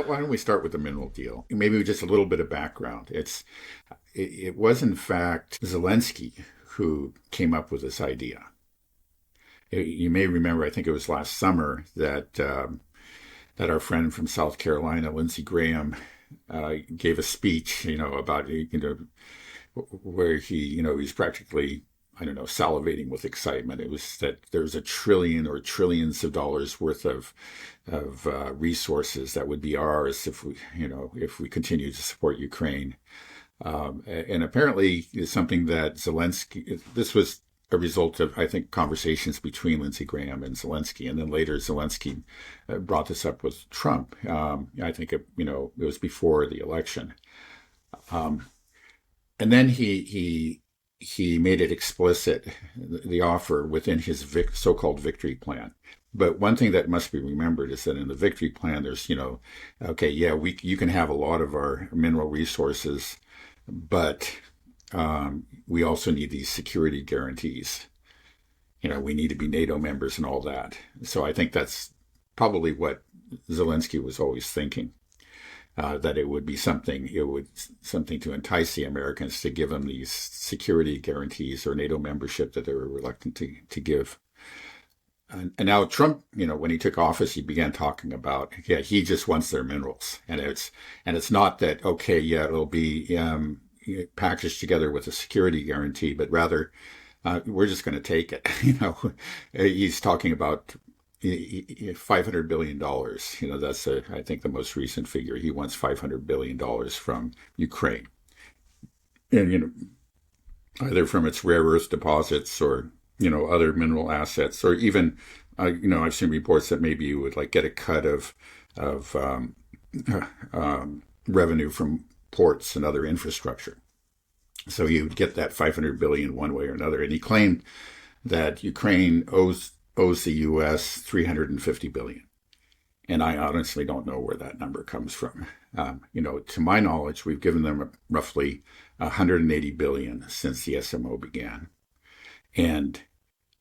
Why don't we start with the mineral deal? Maybe just a little bit of background. It was in fact Zelensky who came up with this idea. You may remember, I think it was last summer that our friend from South Carolina, Lindsey Graham, gave a speech, about where he's practically, I don't know, salivating with excitement. It was that there's a trillion or trillions of dollars worth of resources that would be ours if we continue to support Ukraine. And apparently, it's something that Zelensky. This was a result of, I think, conversations between Lindsey Graham and Zelensky, and then later Zelensky brought this up with Trump. I think it was before the election, and then he made it explicit, the offer within his so-called victory plan. But one thing that must be remembered is that in the victory plan, there's, okay, yeah, you can have a lot of our mineral resources, but we also need these security guarantees. We need to be NATO members and all that. So I think that's probably what Zelensky was always thinking. That it would be something to entice the Americans to give them these security guarantees or NATO membership that they were reluctant to give. And now Trump, when he took office, he began talking about, yeah, he just wants their minerals, and it's not that, okay, yeah, it'll be packaged together with a security guarantee, but rather we're just going to take it. He's talking about $500 billion. That's I think the most recent figure. He wants $500 billion from Ukraine, and either from its rare earth deposits or other mineral assets, or even I've seen reports that maybe you would like get a cut of revenue from ports and other infrastructure. So you would get that 500 billion one way or another. And he claimed that Ukraine owes the U.S. 350 billion. And I honestly don't know where that number comes from. To my knowledge, we've given them roughly 180 billion since the SMO began. And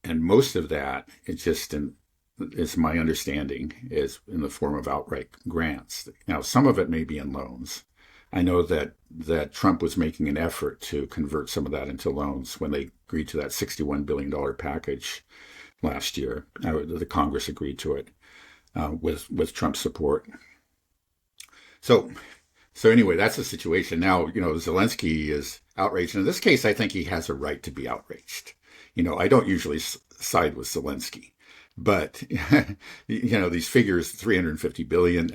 most of that is my understanding, is in the form of outright grants. Now, some of it may be in loans. I know that Trump was making an effort to convert some of that into loans when they agreed to that $61 billion package last year. The Congress agreed to it with Trump's support. So anyway, that's the situation. Now, Zelensky is outraged. And in this case, I think he has a right to be outraged. I don't usually side with Zelensky, but these figures, 350 billion,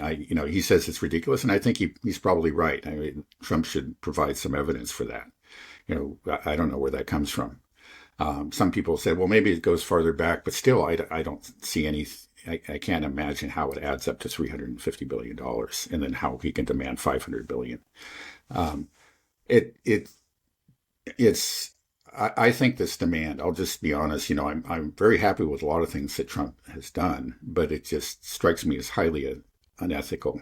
he says it's ridiculous, and I think he's probably right. I mean, Trump should provide some evidence for that. I don't know where that comes from. Some people say, well, maybe it goes farther back, but still, I don't see any. I can't imagine how it adds up to $350 billion, and then how he can demand 500 billion. It's. I think this demand, I'll just be honest, I'm very happy with a lot of things that Trump has done, but it just strikes me as highly unethical.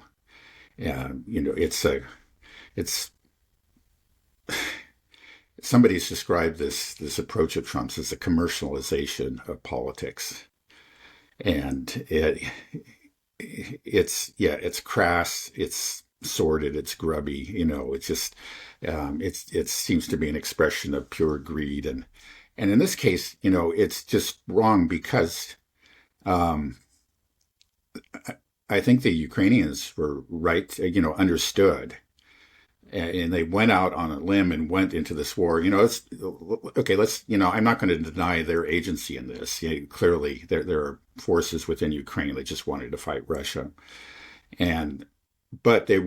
It's somebody's described this approach of Trump's as a commercialization of politics. And it's crass, it's sordid, it's grubby, it's just it seems to be an expression of pure greed, and in this case, it's just wrong because I think the Ukrainians were right, understood, and they went out on a limb and went into this war. It's okay. I'm not going to deny their agency in this. Clearly, there are forces within Ukraine that just wanted to fight Russia, but they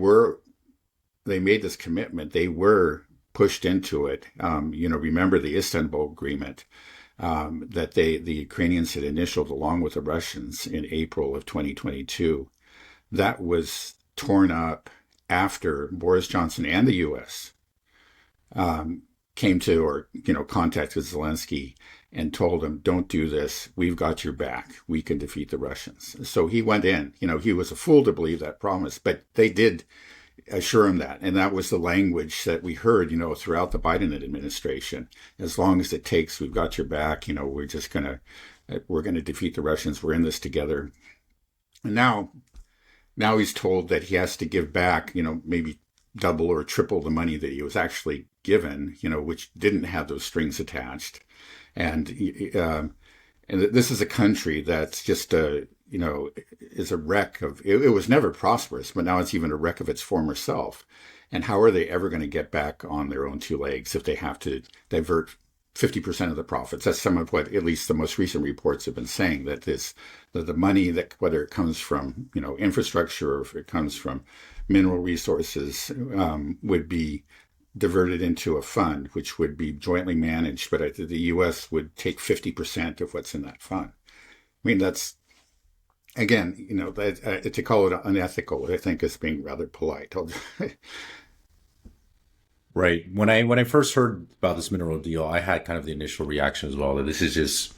made this commitment. They were pushed into it. Remember the Istanbul Agreement that the Ukrainians had initialed along with the Russians in April of 2022. That was torn up after Boris Johnson and the U.S. Came to or contacted Zelensky and told him, don't do this. We've got your back. We can defeat the Russians. So he went in. He was a fool to believe that promise, but they did assure him that. And that was the language that we heard, throughout the Biden administration. As long as it takes, we've got your back. We're going to defeat the Russians. We're in this together. And now now he's told that he has to give back, maybe double or triple the money that he was actually given, which didn't have those strings attached. And this is a country that's just is a wreck of, it was never prosperous, but now it's even a wreck of its former self. And how are they ever going to get back on their own two legs if they have to divert 50% of the profits? That's some of what at least the most recent reports have been saying, that the money, that whether it comes from, infrastructure or if it comes from mineral resources, would be diverted into a fund, which would be jointly managed, but the U.S. would take 50% of what's in that fund. I mean, that's, again, to call it unethical, I think is being rather polite. Right. When I first heard about this mineral deal, I had kind of the initial reaction as well that this is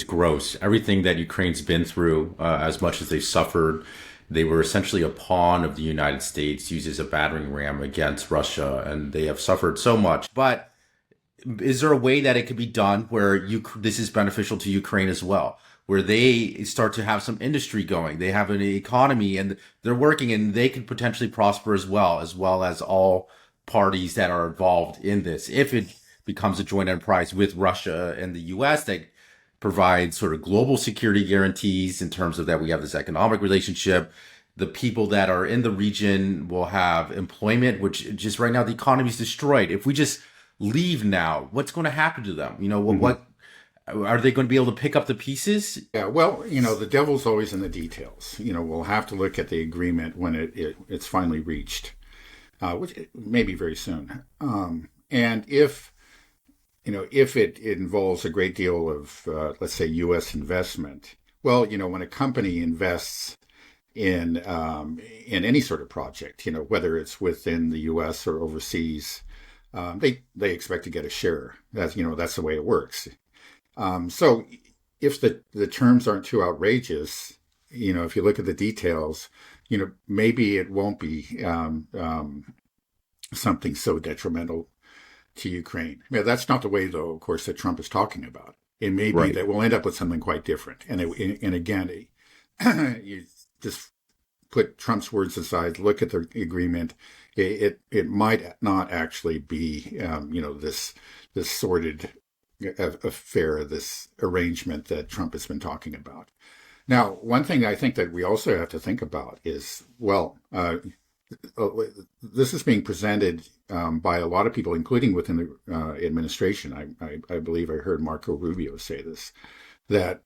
gross. Everything that Ukraine's been through, as much as they suffered, they were essentially a pawn of the United States, used as a battering ram against Russia, and they have suffered so much. But is there a way that it could be done where this is beneficial to Ukraine as well, where they start to have some industry going, they have an economy, and they're working, and they could potentially prosper as well as all parties that are involved in this, if it becomes a joint enterprise with Russia and the US that provides sort of global security guarantees in terms of that we have this economic relationship. The people that are in the region will have employment, which just right now the economy is destroyed. If we just leave now, what's going to happen to them? What are they going to be able to pick up the pieces? Yeah, well, the devil's always in the details. We'll have to look at the agreement when it's finally reached. Which may be very soon. And if it involves a great deal of, let's say, U.S. investment, well, when a company invests in any sort of project, whether it's within the U.S. or overseas, they expect to get a share. That's the way it works. So if the terms aren't too outrageous, if you look at the details, maybe it won't be something so detrimental to Ukraine. Yeah, that's not the way, though, of course, that Trump is talking about. It may be that we'll end up with something quite different. And again, you just put Trump's words aside, look at the agreement. It might not actually be, this sordid affair, this arrangement that Trump has been talking about. Now, one thing I think that we also have to think about is, this is being presented by a lot of people, including within the administration. I believe I heard Marco Rubio say this, that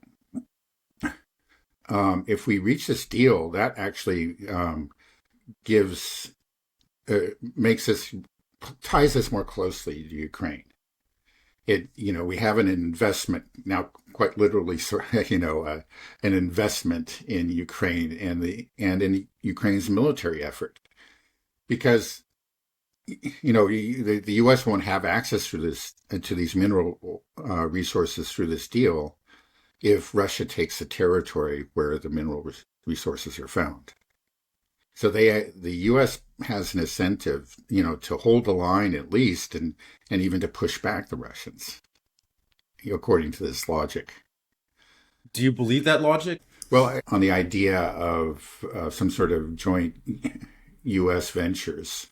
if we reach this deal, that actually ties us more closely to Ukraine. We have an investment now, quite literally, an investment in Ukraine and in Ukraine's military effort, because the U.S. won't have access to these mineral resources through this deal if Russia takes the territory where the mineral resources are found. So the U.S. has an incentive, to hold the line at least, and even to push back the Russians, according to this logic. Do you believe that logic? Well, on the idea of some sort of joint U.S. ventures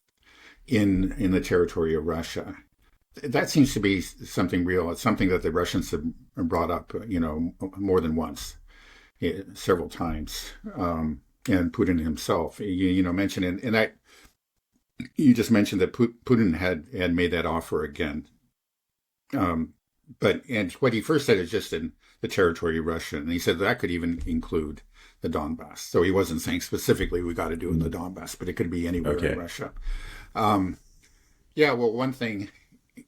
in the territory of Russia, that seems to be something real. It's something that the Russians have brought up, more than once, several times. And Putin himself, mentioned, and that you just mentioned that Putin had made that offer again. But what he first said is just in the territory of Russia, and he said that could even include the Donbass. So he wasn't saying specifically we got to do it in the Donbass, but it could be anywhere in Russia. One thing.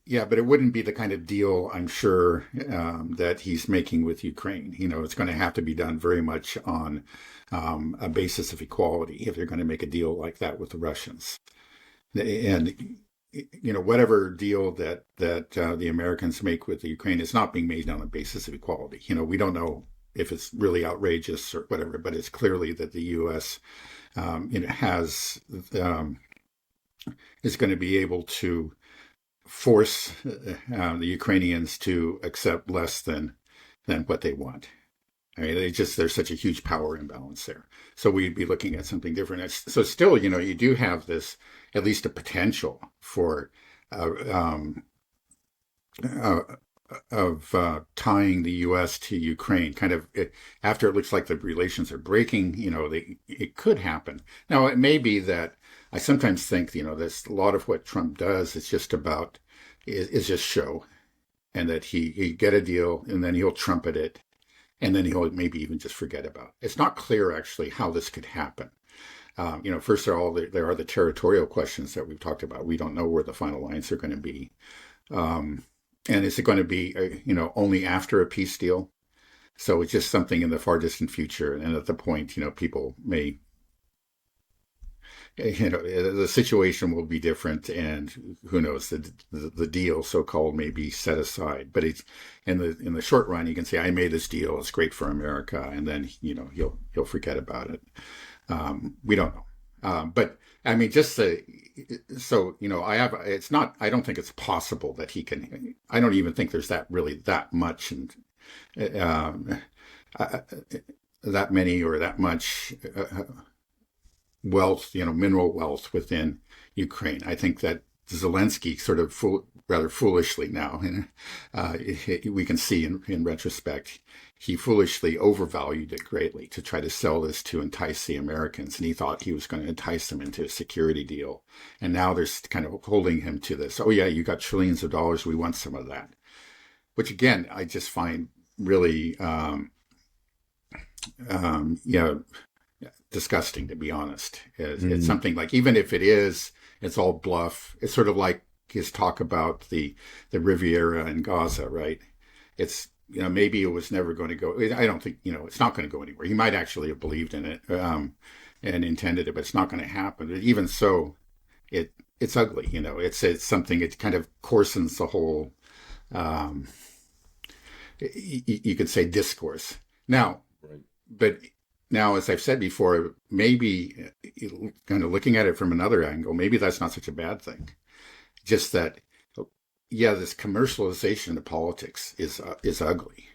Yeah, but it wouldn't be the kind of deal, I'm sure, that he's making with Ukraine. It's going to have to be done very much on a basis of equality if they're going to make a deal like that with the Russians. And, whatever deal that the Americans make with the Ukraine is not being made on a basis of equality. We don't know if it's really outrageous or whatever, but it's clearly that the U.S. Is going to be able to force the Ukrainians to accept less than what they want. I mean, there's such a huge power imbalance there. So we'd be looking at something different. So still, you do have this, at least a potential for uh, um, uh, of tying the U.S. to Ukraine, kind of after it looks like the relations are breaking. It could happen. Now, it may be that I sometimes think, there's a lot of what Trump does is just about is just show, and that he get a deal and then he'll trumpet it, and then he'll maybe even just forget about it. It's not clear actually how this could happen. First of all, there are the territorial questions that we've talked about. We don't know where the final lines are going to be. And is it going to be, only after a peace deal? So it's just something in the far distant future. And at the point, people may, the situation will be different, and who knows, the deal, so-called, may be set aside. But it's in the short run, you can say, I made this deal, it's great for America. And then, he'll forget about it. We don't know. But I mean, I don't think it's possible that he can, I don't even think there's that much, and that many or that much wealth, mineral wealth within Ukraine. I think that Zelensky sort of rather foolishly now, and we can see in retrospect, he foolishly overvalued it greatly to try to sell this to entice the Americans. And he thought he was going to entice them into a security deal. And now they're kind of holding him to this. Oh, yeah, you got trillions of dollars. We want some of that. Which, again, I just find really, disgusting, to be honest. It's something like, even if it's all bluff. It's sort of like his talk about the Riviera and Gaza, right? It's, maybe it was never going to go. I don't think, it's not going to go anywhere. He might actually have believed in it and intended it, but it's not going to happen. But even so, it's ugly. It's something. It kind of coarsens the whole. You could say discourse now, right. But now, as I've said before, maybe kind of looking at it from another angle, maybe that's not such a bad thing. Just that. Yeah, this commercialization of politics is ugly,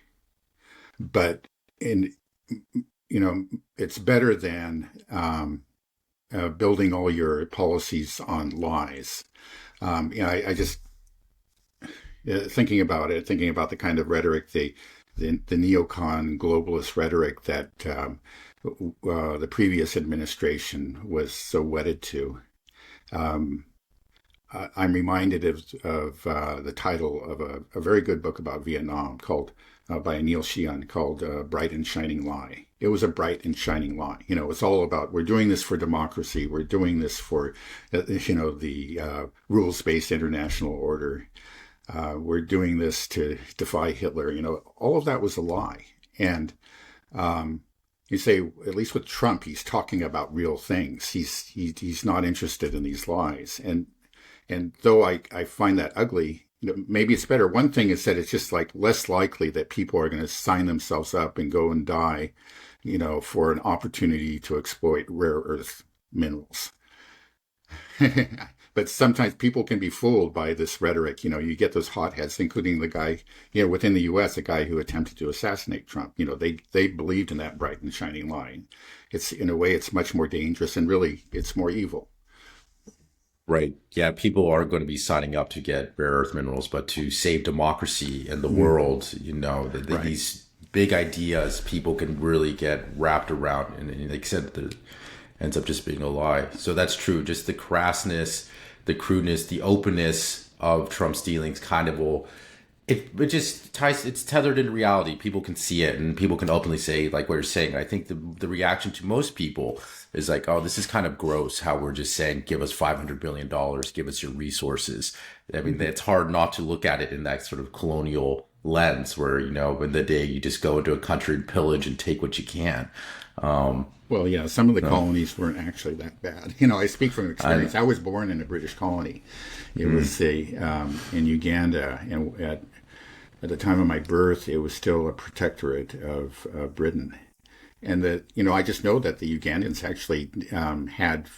but it's better than building all your policies on lies. I just thinking about the kind of rhetoric, the neocon globalist rhetoric that the previous administration was so wedded to. I'm reminded of the title of a very good book about Vietnam called by Neil Sheehan called Bright and Shining Lie. It was a bright and shining lie. It's all about, we're doing this for democracy. We're doing this for, the rules-based international order. We're doing this to defy Hitler. All of that was a lie. And you say, at least with Trump, he's talking about real things. He's not interested in these lies. And though I find that ugly, maybe it's better. One thing is that it's just like less likely that people are going to sign themselves up and go and die, for an opportunity to exploit rare earth minerals. But sometimes people can be fooled by this rhetoric. You get those hotheads, including the guy, within the U.S., a guy who attempted to assassinate Trump. They believed in that bright and shining lie. It's, in a way, it's much more dangerous, and really it's more evil. Right. Yeah, people are going to be signing up to get rare earth minerals, but to save democracy and the world, right. These big ideas people can really get wrapped around, and like I said, it ends up just being a lie. So that's true. Just the crassness, the crudeness, the openness of Trump's dealings kind of will, it just ties, it's tethered into reality. People can see it, and people can openly say, like what you're saying. I think the reaction to most people is like, oh, this is kind of gross how we're just saying, give us $500 billion, give us your resources. I mean, it's hard not to look at it in that sort of colonial lens where, in the day you just go into a country and pillage and take what you can. Well, yeah, some of the colonies weren't actually that bad. I speak from experience. I was born in a British colony. It was in Uganda, and at the time of my birth, it was still a protectorate of Britain. And I just know that the Ugandans actually had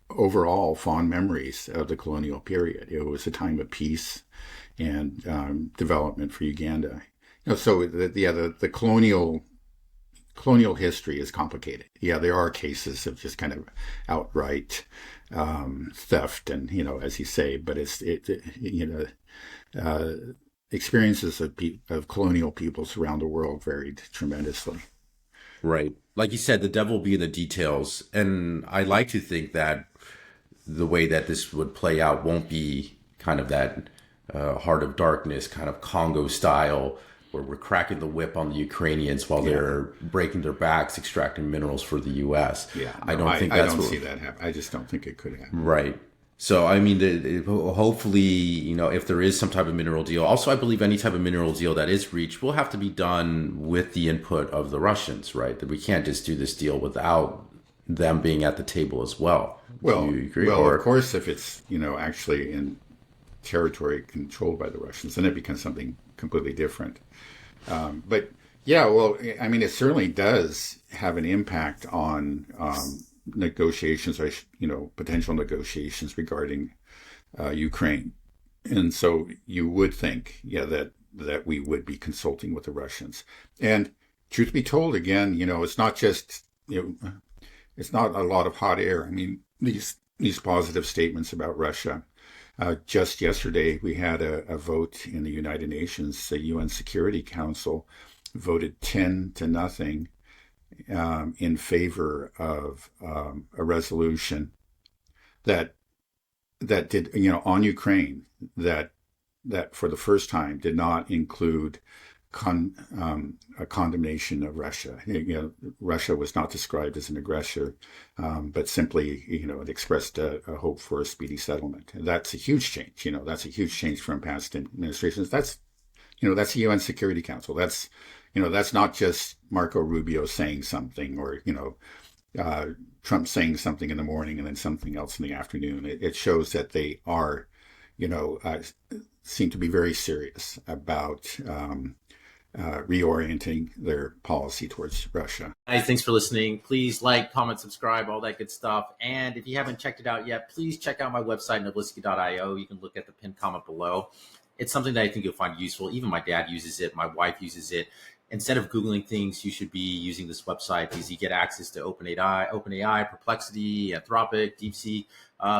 overall fond memories of the colonial period. It was a time of peace and development for Uganda. So the colonial colonial history is complicated. Yeah, there are cases of just kind of outright theft, and as you say, but experiences of colonial peoples around the world varied tremendously. Right. Like you said, the devil will be in the details. And I like to think that the way that this would play out won't be kind of that heart of darkness, kind of Congo style, where we're cracking the whip on the Ukrainians while they're breaking their backs, extracting minerals for the U.S. Yeah, I don't think that's I don't see that happen. I just don't think it could happen. Right. So, I mean, hopefully, if there is some type of mineral deal, also, I believe any type of mineral deal that is reached will have to be done with the input of the Russians, right? That we can't just do this deal without them being at the table as well. Well, Do you agree? of course, if it's, actually in territory controlled by the Russians, then it becomes something completely different. But yeah, well, I mean, it certainly does have an impact on negotiations, or potential negotiations regarding Ukraine, and so you would think, that we would be consulting with the Russians. And truth be told, again, it's not just it's not a lot of hot air. I mean, these positive statements about Russia. Just yesterday, we had a vote in the United Nations. The UN Security Council voted 10-0 in favor of a resolution that did, on Ukraine, that for the first time did not include a condemnation of Russia. Russia was not described as an aggressor, but simply, it expressed a hope for a speedy settlement. And that's a huge change. That's a huge change from past administrations. That's the UN Security Council. That's not just Marco Rubio saying something, or, Trump saying something in the morning and then something else in the afternoon. It shows that they are, seem to be very serious about reorienting their policy towards Russia. Guys, thanks for listening. Please like, comment, subscribe, all that good stuff. And if you haven't checked it out yet, please check out my website, Nobliski.io. You can look at the pinned comment below. It's something that I think you'll find useful. Even my dad uses it. My wife uses it. Instead of Googling things, you should be using this website, because you get access to OpenAI, Perplexity, Anthropic, DeepSeek.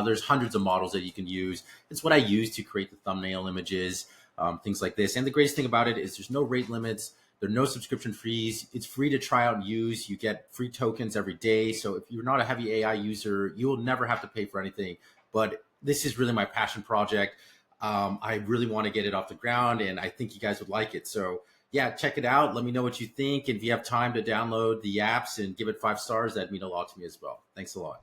There's hundreds of models that you can use. It's what I use to create the thumbnail images, things like this. And the greatest thing about it is there's no rate limits. There are no subscription fees. It's free to try out and use. You get free tokens every day. So if you're not a heavy AI user, you will never have to pay for anything. But this is really my passion project. I really want to get it off the ground, and I think you guys would like it. So yeah, check it out. Let me know what you think. And if you have time to download the apps and give it 5 stars, that'd mean a lot to me as well. Thanks a lot.